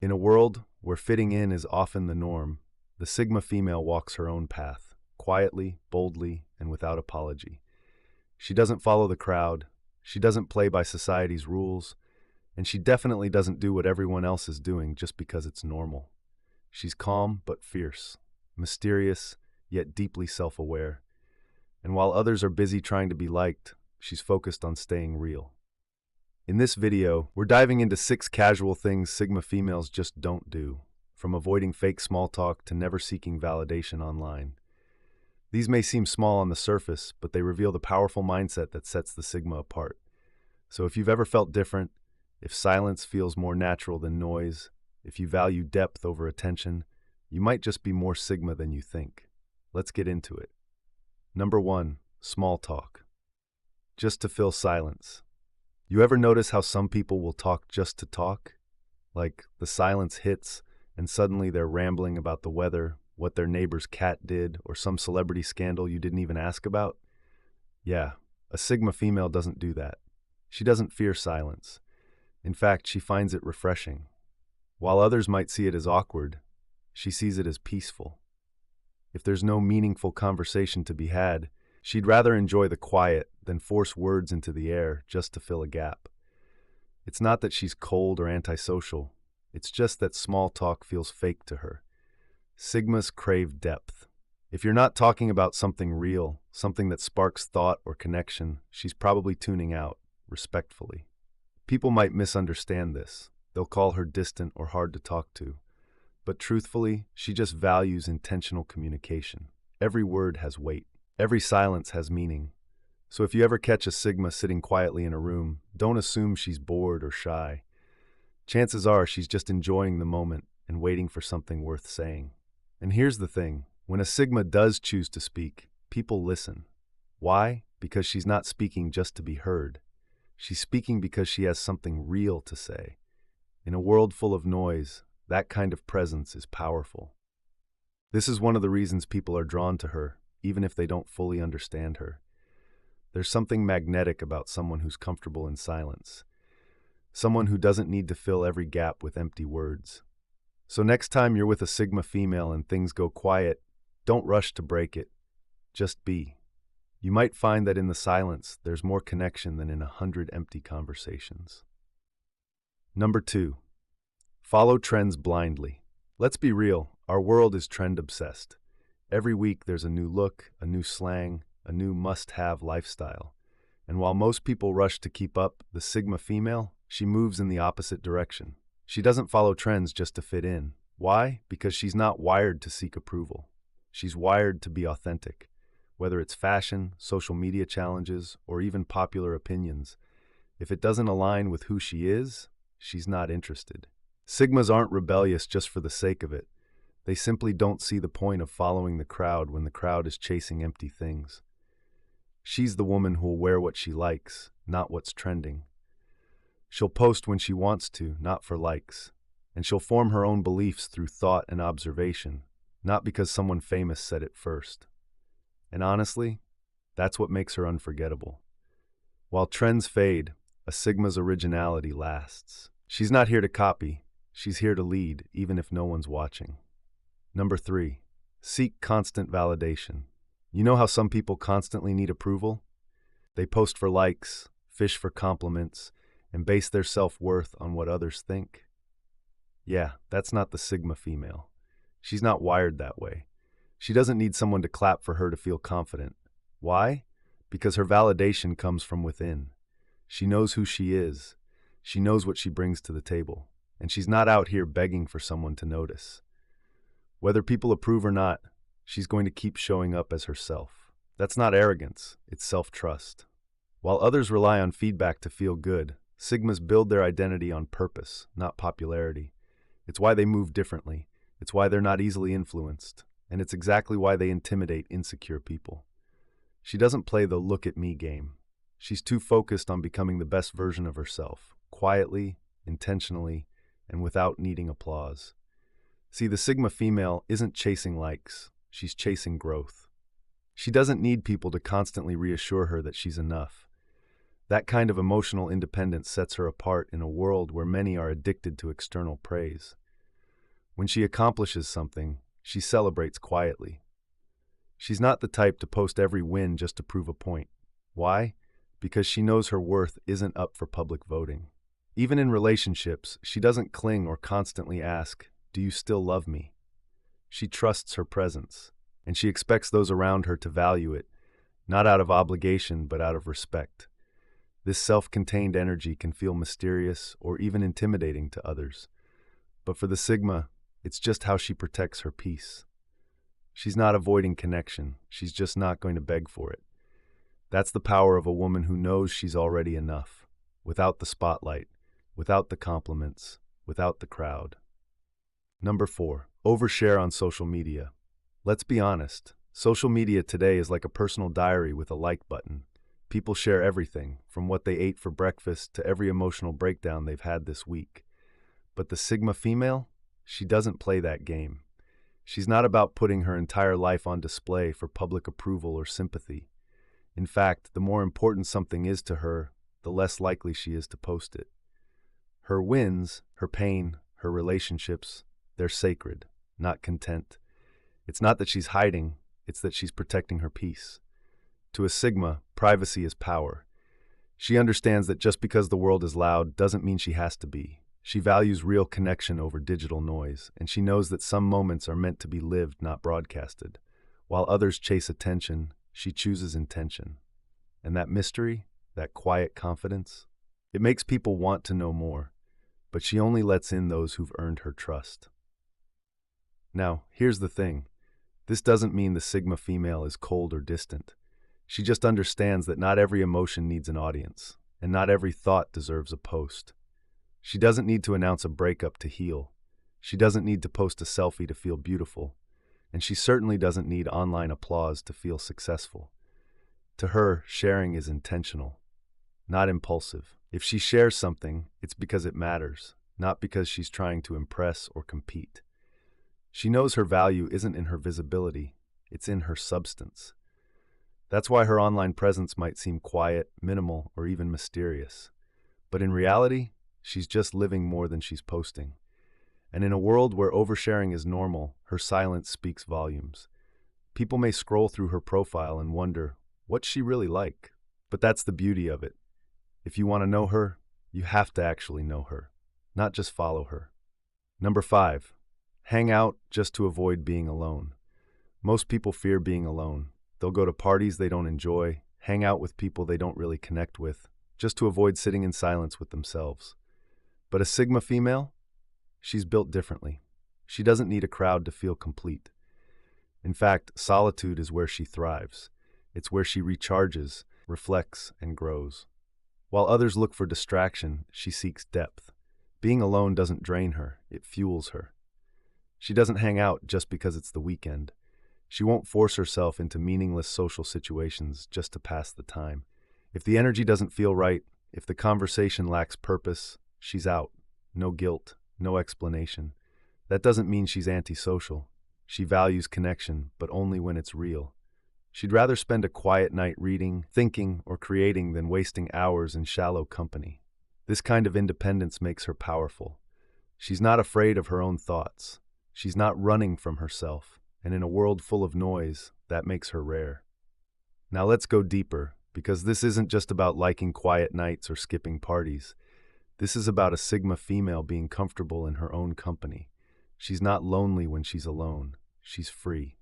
In a world where fitting in is often the norm, the Sigma female walks her own path, quietly, boldly, and without apology. She doesn't follow the crowd, she doesn't play by society's rules, and she definitely doesn't do what everyone else is doing just because it's normal. She's calm but fierce, mysterious yet deeply self-aware, and while others are busy trying to be liked, she's focused on staying real. In this video, we're diving into 6 casual things Sigma females just don't do, from avoiding fake small talk to never seeking validation online. These may seem small on the surface, but they reveal the powerful mindset that sets the Sigma apart. So if you've ever felt different, if silence feels more natural than noise, if you value depth over attention, you might just be more Sigma than you think. Let's get into it. Number 1, small talk. Just to fill silence. You ever notice how some people will talk just to talk? Like the silence hits, and suddenly they're rambling about the weather, what their neighbor's cat did, or some celebrity scandal you didn't even ask about? Yeah, a Sigma female doesn't do that. She doesn't fear silence. In fact, she finds it refreshing. While others might see it as awkward, she sees it as peaceful. If there's no meaningful conversation to be had, she'd rather enjoy the quiet than force words into the air just to fill a gap. It's not that she's cold or antisocial, it's just that small talk feels fake to her. Sigmas crave depth. If you're not talking about something real, something that sparks thought or connection, she's probably tuning out, respectfully. People might misunderstand this. They'll call her distant or hard to talk to. But truthfully, she just values intentional communication. Every word has weight. Every silence has meaning. So if you ever catch a Sigma sitting quietly in a room, don't assume she's bored or shy. Chances are she's just enjoying the moment and waiting for something worth saying. And here's the thing, when a Sigma does choose to speak, people listen. Why? Because she's not speaking just to be heard. She's speaking because she has something real to say. In a world full of noise, that kind of presence is powerful. This is one of the reasons people are drawn to her, even if they don't fully understand her. There's something magnetic about someone who's comfortable in silence. Someone who doesn't need to fill every gap with empty words. So next time you're with a Sigma female and things go quiet, don't rush to break it. Just be. You might find that in the silence, there's more connection than in 100 empty conversations. Number 2, follow trends blindly. Let's be real, our world is trend-obsessed. Every week there's a new look, a new slang, a new must-have lifestyle. And while most people rush to keep up, the Sigma female, she moves in the opposite direction. She doesn't follow trends just to fit in. Why? Because she's not wired to seek approval. She's wired to be authentic. Whether it's fashion, social media challenges, or even popular opinions, if it doesn't align with who she is, she's not interested. Sigmas aren't rebellious just for the sake of it. They simply don't see the point of following the crowd when the crowd is chasing empty things. She's the woman who'll wear what she likes, not what's trending. She'll post when she wants to, not for likes. And she'll form her own beliefs through thought and observation, not because someone famous said it first. And honestly, that's what makes her unforgettable. While trends fade, a Sigma's originality lasts. She's not here to copy, she's here to lead, even if no one's watching. Number 3, seek constant validation. You know how some people constantly need approval? They post for likes, fish for compliments, and base their self-worth on what others think. Yeah, that's not the Sigma female. She's not wired that way. She doesn't need someone to clap for her to feel confident. Why? Because her validation comes from within. She knows who she is. She knows what she brings to the table. And she's not out here begging for someone to notice. Whether people approve or not, she's going to keep showing up as herself. That's not arrogance, it's self-trust. While others rely on feedback to feel good, Sigmas build their identity on purpose, not popularity. It's why they move differently. It's why they're not easily influenced. And it's exactly why they intimidate insecure people. She doesn't play the look at me game. She's too focused on becoming the best version of herself, quietly, intentionally, and without needing applause. See, the Sigma female isn't chasing likes. She's chasing growth. She doesn't need people to constantly reassure her that she's enough. That kind of emotional independence sets her apart in a world where many are addicted to external praise. When she accomplishes something, she celebrates quietly. She's not the type to post every win just to prove a point. Why? Because she knows her worth isn't up for public voting. Even in relationships, she doesn't cling or constantly ask, "Do you still love me?" She trusts her presence, and she expects those around her to value it, not out of obligation but out of respect. This self-contained energy can feel mysterious or even intimidating to others. But for the Sigma, it's just how she protects her peace. She's not avoiding connection, she's just not going to beg for it. That's the power of a woman who knows she's already enough, without the spotlight, without the compliments, without the crowd. Number 4, overshare on social media. Let's be honest, social media today is like a personal diary with a like button. People share everything, from what they ate for breakfast to every emotional breakdown they've had this week. But the Sigma female? She doesn't play that game. She's not about putting her entire life on display for public approval or sympathy. In fact, the more important something is to her, the less likely she is to post it. Her wins, her pain, her relationships, they're sacred, not content. It's not that she's hiding, it's that she's protecting her peace. To a Sigma, privacy is power. She understands that just because the world is loud doesn't mean she has to be. She values real connection over digital noise, and she knows that some moments are meant to be lived, not broadcasted. While others chase attention, she chooses intention. And that mystery, that quiet confidence, it makes people want to know more, but she only lets in those who've earned her trust. Now, here's the thing. This doesn't mean the Sigma female is cold or distant. She just understands that not every emotion needs an audience, and not every thought deserves a post. She doesn't need to announce a breakup to heal. She doesn't need to post a selfie to feel beautiful. And she certainly doesn't need online applause to feel successful. To her, sharing is intentional, not impulsive. If she shares something, it's because it matters, not because she's trying to impress or compete. She knows her value isn't in her visibility, it's in her substance. That's why her online presence might seem quiet, minimal, or even mysterious. But in reality, she's just living more than she's posting. And in a world where oversharing is normal, her silence speaks volumes. People may scroll through her profile and wonder, what's she really like? But that's the beauty of it. If you want to know her, you have to actually know her, not just follow her. Number 5, hang out just to avoid being alone. Most people fear being alone. They'll go to parties they don't enjoy, hang out with people they don't really connect with, just to avoid sitting in silence with themselves. But a Sigma female? She's built differently. She doesn't need a crowd to feel complete. In fact, solitude is where she thrives. It's where she recharges, reflects, and grows. While others look for distraction, she seeks depth. Being alone doesn't drain her, it fuels her. She doesn't hang out just because it's the weekend. She won't force herself into meaningless social situations just to pass the time. If the energy doesn't feel right, if the conversation lacks purpose, she's out. No guilt, no explanation. That doesn't mean she's antisocial. She values connection, but only when it's real. She'd rather spend a quiet night reading, thinking, or creating than wasting hours in shallow company. This kind of independence makes her powerful. She's not afraid of her own thoughts. She's not running from herself. And in a world full of noise, that makes her rare. Now let's go deeper, because this isn't just about liking quiet nights or skipping parties. This is about a Sigma female being comfortable in her own company. She's not lonely when she's alone. She's free.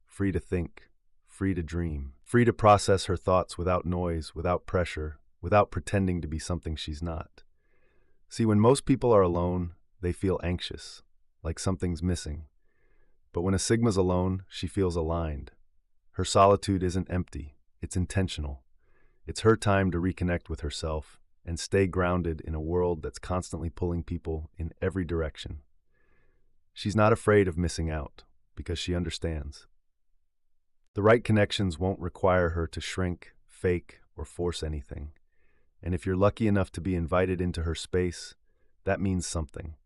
Free to think. Free to dream. Free to process her thoughts without noise, without pressure, without pretending to be something she's not. See, when most people are alone, they feel anxious, like something's missing. But when a Sigma's alone, she feels aligned. Her solitude isn't empty, it's intentional. It's her time to reconnect with herself and stay grounded in a world that's constantly pulling people in every direction. She's not afraid of missing out, because she understands. The right connections won't require her to shrink, fake, or force anything. And if you're lucky enough to be invited into her space, that means something.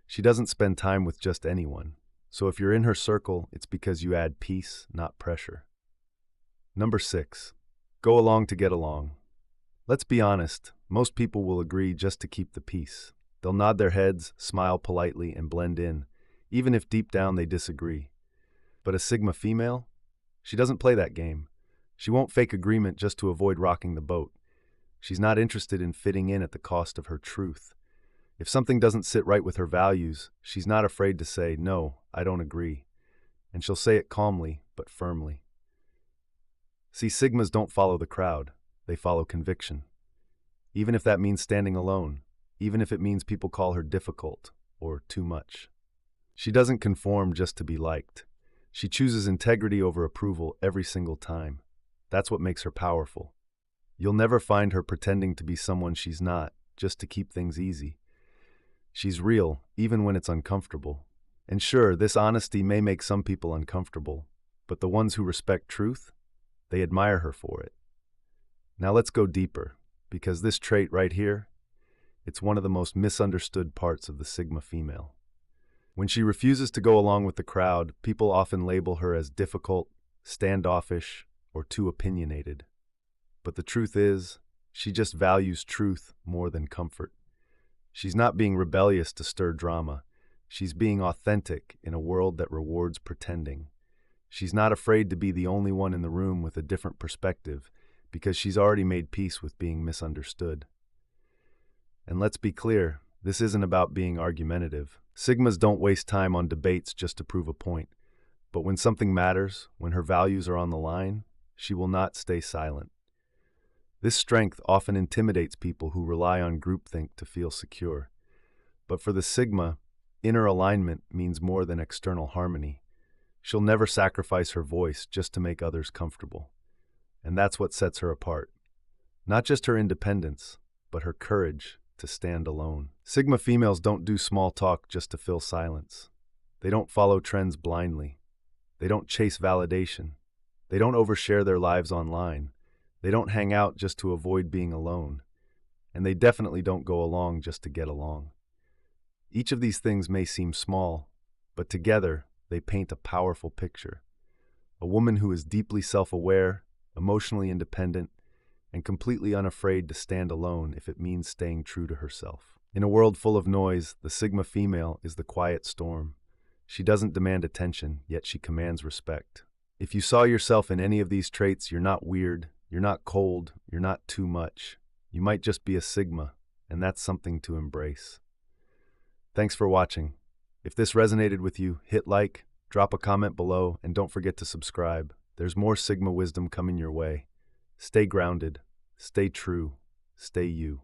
She doesn't spend time with just anyone. So if you're in her circle, it's because you add peace, not pressure. Number 6, go along to get along. Let's be honest, most people will agree just to keep the peace. They'll nod their heads, smile politely, and blend in, even if deep down they disagree. But a Sigma female? She doesn't play that game. She won't fake agreement just to avoid rocking the boat. She's not interested in fitting in at the cost of her truth. If something doesn't sit right with her values, she's not afraid to say, "No, I don't agree." And she'll say it calmly, but firmly. See, Sigmas don't follow the crowd. They follow conviction. Even if that means standing alone, even if it means people call her difficult or too much. She doesn't conform just to be liked. She chooses integrity over approval every single time. That's what makes her powerful. You'll never find her pretending to be someone she's not, just to keep things easy. She's real, even when it's uncomfortable. And sure, this honesty may make some people uncomfortable, but the ones who respect truth, they admire her for it. Now let's go deeper, because this trait right here, it's one of the most misunderstood parts of the Sigma female. When she refuses to go along with the crowd, people often label her as difficult, standoffish, or too opinionated. But the truth is, she just values truth more than comfort. She's not being rebellious to stir drama. She's being authentic in a world that rewards pretending. She's not afraid to be the only one in the room with a different perspective because she's already made peace with being misunderstood. And let's be clear, this isn't about being argumentative. Sigmas don't waste time on debates just to prove a point. But when something matters, when her values are on the line, she will not stay silent. This strength often intimidates people who rely on groupthink to feel secure. But for the Sigma, inner alignment means more than external harmony. She'll never sacrifice her voice just to make others comfortable. And that's what sets her apart. Not just her independence, but her courage to stand alone. Sigma females don't do small talk just to fill silence. They don't follow trends blindly. They don't chase validation. They don't overshare their lives online. They don't hang out just to avoid being alone. And they definitely don't go along just to get along. Each of these things may seem small, but together they paint a powerful picture. A woman who is deeply self-aware, emotionally independent, and completely unafraid to stand alone if it means staying true to herself. In a world full of noise, the Sigma female is the quiet storm. She doesn't demand attention, yet she commands respect. If you saw yourself in any of these traits, you're not weird, you're not cold, you're not too much. You might just be a Sigma, and that's something to embrace. Thanks for watching. If this resonated with you, hit like, drop a comment below, and don't forget to subscribe. There's more Sigma wisdom coming your way. Stay grounded, stay true, stay you.